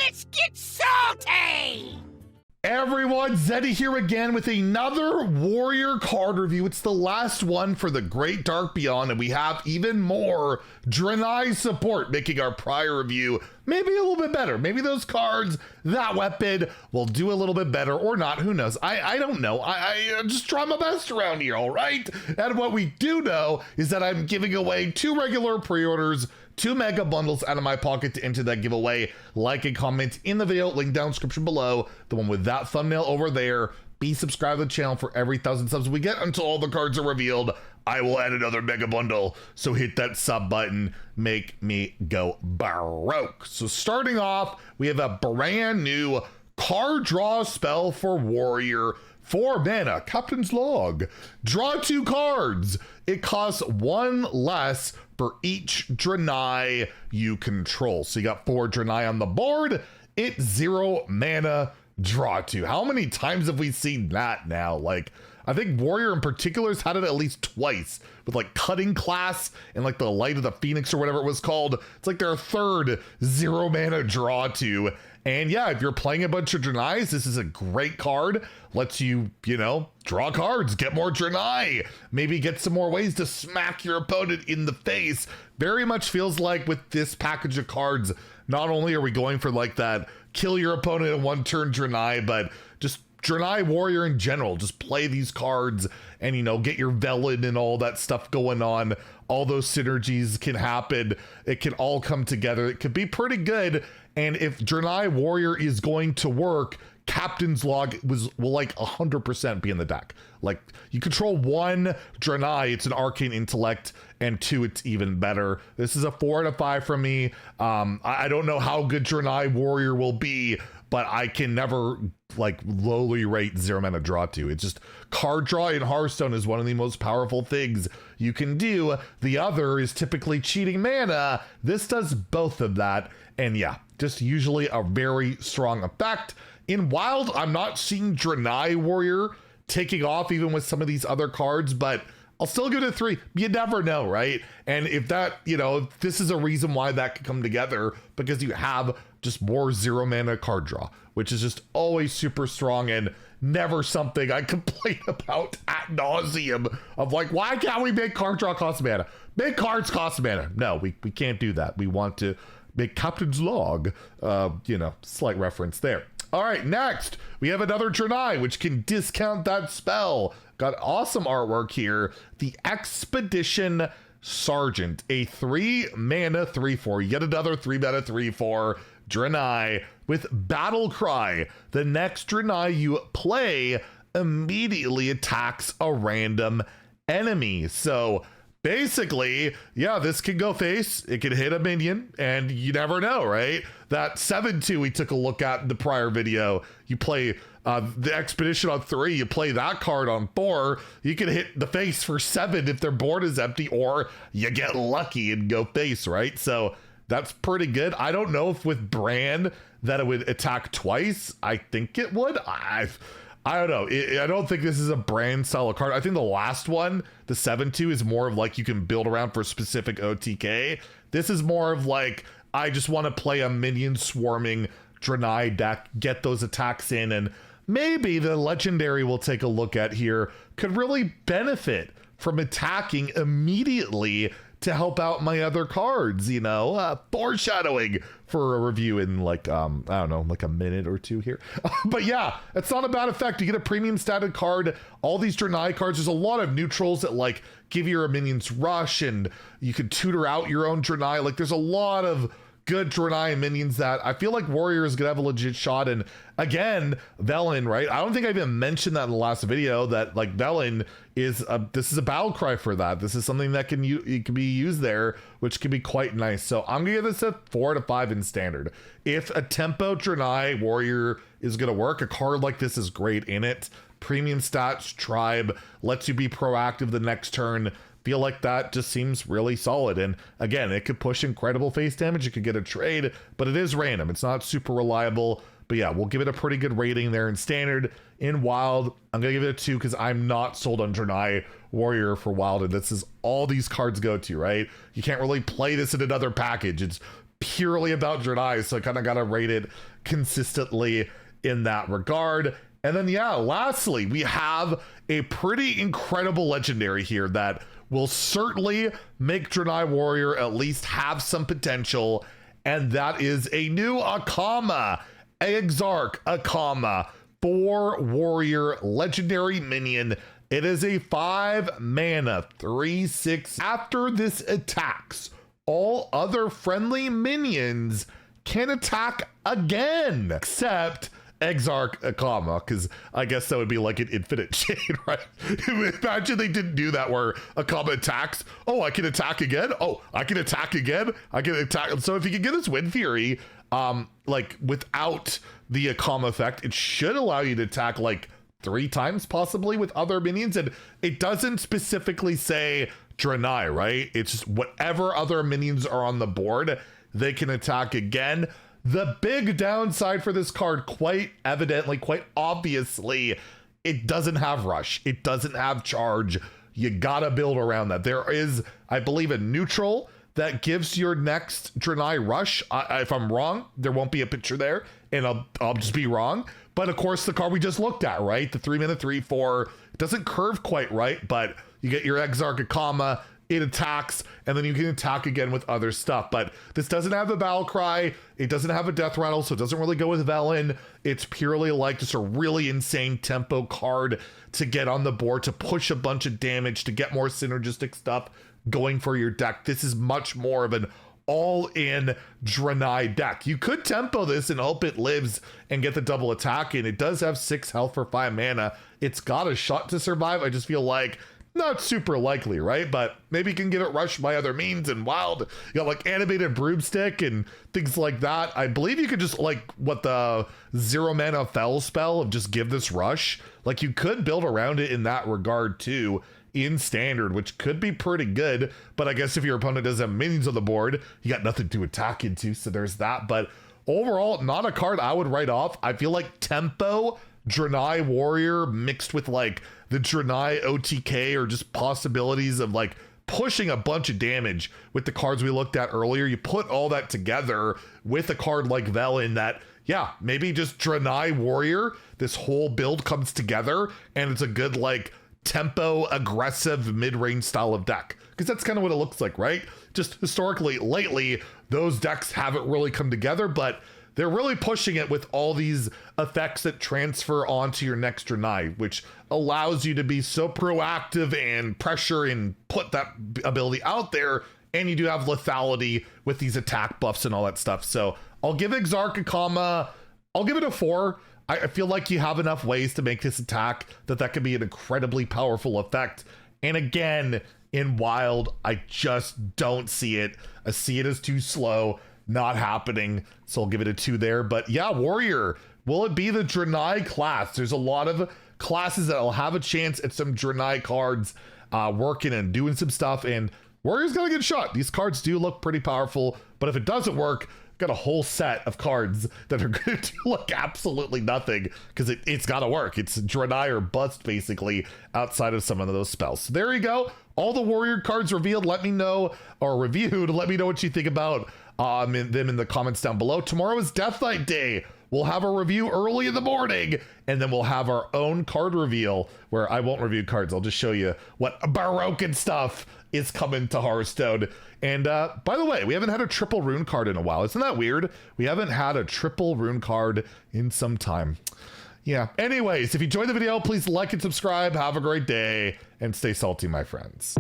Let's get salty! Everyone, Zeddy here again with another Warrior card review. It's the last one for the Great Dark Beyond, and we have even more Draenei support, making our prior review maybe a little bit better. Maybe those cards, that weapon, will do a little bit better or not. Who knows? I don't know. I just try my best around here, all right? And what we do know is that I'm giving away 2 regular pre-orders, 2 mega bundles out of my pocket to enter that giveaway. Like and comment in the video, link down description below, the one with that thumbnail over there. Be subscribed to the channel for every 1,000 subs we get until all the cards are revealed. I will add another mega bundle, so hit that sub button, make me go baroque. So starting off, we have a brand new card draw spell for Warrior. 4 mana, Captain's Log. Draw 2 cards. It costs 1 less for each Draenei you control. So you got 4 Draenei on the board. It's 0 mana, draw 2. How many times have we seen that now? Like, I think Warrior in particular has had it at least twice with like Cutting Class and like the Light of the Phoenix or whatever it was called. It's like their 3rd 0 mana draw 2. And yeah, if you're playing a bunch of Draeneis, this is a great card. Lets you, draw cards, get more Draenei, maybe get some more ways to smack your opponent in the face. Very much feels like with this package of cards, not only are we going for like that kill your opponent in 1 turn Draenei, but just Draenei Warrior in general. Just play these cards and, get your Velen and all that stuff going on. All those synergies can happen. It can all come together. It could be pretty good. And if Draenei Warrior is going to work, Captain's Log will like 100% be in the deck. Like, you control 1 Draenei, it's an Arcane Intellect, and 2, it's even better. This is a 4 out of 5 from me. I don't know how good Draenei Warrior will be, but I can never like lowly rate 0 mana draw 2. It's just card draw in Hearthstone is one of the most powerful things you can do. The other is typically cheating mana. This does both of that. And yeah, just usually a very strong effect. In Wild, I'm not seeing Draenei Warrior taking off even with some of these other cards, but I'll still give it a 3. You never know, right? And if that, if this is a reason why that could come together, because you have just more 0 mana card draw, which is just always super strong and never something I complain about ad nauseum of like, why can't we make card draw cost mana? Make cards cost mana. No, we can't do that. We want to make Captain's Log, slight reference there. All right, next, we have another Draenei, which can discount that spell. Got awesome artwork here. The Expedition Sergeant, a 3 mana 3/4, yet another 3 mana 3/4 Draenei with Battle Cry. The next Draenei you play immediately attacks a random enemy. So basically, yeah, this can go face, it can hit a minion, and you never know, right? That 7/2 we took a look at in the prior video, you play the Expedition on 3, you play that card on 4, you can hit the face for 7 if their board is empty, or you get lucky and go face, right? So that's pretty good. I don't know if with Brand that it would attack twice. I think it would. I don't know. I don't think this is a Brand style of card. I think the last one, the 7/2, is more of like you can build around for specific OTK. This is more of like, I just want to play a minion swarming Draenei deck, get those attacks in, and maybe the legendary we'll take a look at here could really benefit from attacking immediately to help out my other cards, foreshadowing for a review in like, I don't know, like a minute or 2 here. But yeah, it's not a bad effect. You get a premium static card, all these Draenei cards. There's a lot of neutrals that like give your minions rush and you can tutor out your own Draenei. Like there's a lot of good Draenei minions that I feel like Warrior is gonna have a legit shot. And again, Velen, right? I don't think I even mentioned that in the last video, that like Velen is this is a battle cry for that. This is something that can be used there, which can be quite nice. So I'm gonna give this a 4 out of 5 in standard. If a tempo Draenei Warrior is gonna work, a card like this is great in it. Premium stats, tribe, lets you be proactive the next turn. Feel like that just seems really solid. And again, it could push incredible face damage. It could get a trade, but it is random. It's not super reliable. But yeah, we'll give it a pretty good rating there in standard. In Wild, I'm going to give it a 2 because I'm not sold on Draenei Warrior for Wild. And this is all these cards go to, right? You can't really play this in another package. It's purely about Draenei, so I kind of got to rate it consistently in that regard. And then, yeah, lastly, we have a pretty incredible legendary here that will certainly make Draenei Warrior at least have some potential, and that is a new Aama, Exarch Aama, 4 warrior legendary minion. It is a 5 mana 3/6. After this attacks, all other friendly minions can attack again, except Exarch Aama, because I guess that would be like an infinite chain, right? Imagine they didn't do that where Aama attacks. Oh, I can attack again. Oh, I can attack again. I can attack. So if you can get this win theory, like without the Aama effect, it should allow you to attack like 3 times possibly with other minions. And it doesn't specifically say Draenei, right? It's just whatever other minions are on the board, they can attack again. The big downside for this card, quite evidently, quite obviously, it doesn't have rush. It doesn't have charge. You gotta build around that. There is, I believe, a neutral that gives your next Draenei rush. If I'm wrong, there won't be a picture there, and I'll just be wrong. But of course, the card we just looked at, right? The 3 mana 3/4 doesn't curve quite right, but you get your Exarch Aama. It attacks, and then you can attack again with other stuff. But this doesn't have a battle cry. It doesn't have a death rattle, so it doesn't really go with Velen. It's purely like just a really insane tempo card to get on the board, to push a bunch of damage, to get more synergistic stuff going for your deck. This is much more of an all-in Draenei deck. You could tempo this and hope it lives and get the double attack in. It does have 6 health for 5 mana. It's got a shot to survive. I just feel like not super likely, right? But maybe you can get it rushed by other means and wild. You got like animated broomstick and things like that. I believe you could just like what the 0 mana fell spell of just give this rush. Like you could build around it in that regard too in standard, which could be pretty good. But I guess if your opponent doesn't have minions on the board, you got nothing to attack into. So there's that. But overall, not a card I would write off. I feel like tempo Draenei Warrior mixed with like the Draenei OTK or just possibilities of like pushing a bunch of damage with the cards we looked at earlier. You put all that together with a card like Velen that, yeah, maybe just Draenei Warrior, this whole build comes together and it's a good like tempo aggressive mid-range style of deck, because that's kind of what it looks like, right? Just historically lately those decks haven't really come together, but they're really pushing it with all these effects that transfer onto your next Draenei, which allows you to be so proactive and pressure and put that ability out there. And you do have lethality with these attack buffs and all that stuff. So I'll give Exarch Aama, I'll give it a 4. I feel like you have enough ways to make this attack that could be an incredibly powerful effect. And again, in Wild, I just don't see it. I see it as too slow. Not happening, so I'll give it a 2 there. But yeah, Warrior, will it be the Draenei class? There's a lot of classes that'll have a chance at some Draenei cards working and doing some stuff, and Warrior's got a good shot. These cards do look pretty powerful, but if it doesn't work, got a whole set of cards that are going to do like absolutely nothing, because it's got to work. It's Draenei or bust basically outside of some of those spells. So there you go. All the Warrior cards revealed. Let me know, or reviewed. Let me know what you think about them in the comments down below. Tomorrow is Death Knight Day. We'll have a review early in the morning, and then we'll have our own card reveal where I won't review cards. I'll just show you what Baroque and stuff is coming to Hearthstone. And by the way, we haven't had a triple rune card in a while. Isn't that weird? We haven't had a triple rune card in some time. Yeah. Anyways, if you enjoyed the video, please like and subscribe. Have a great day and stay salty, my friends.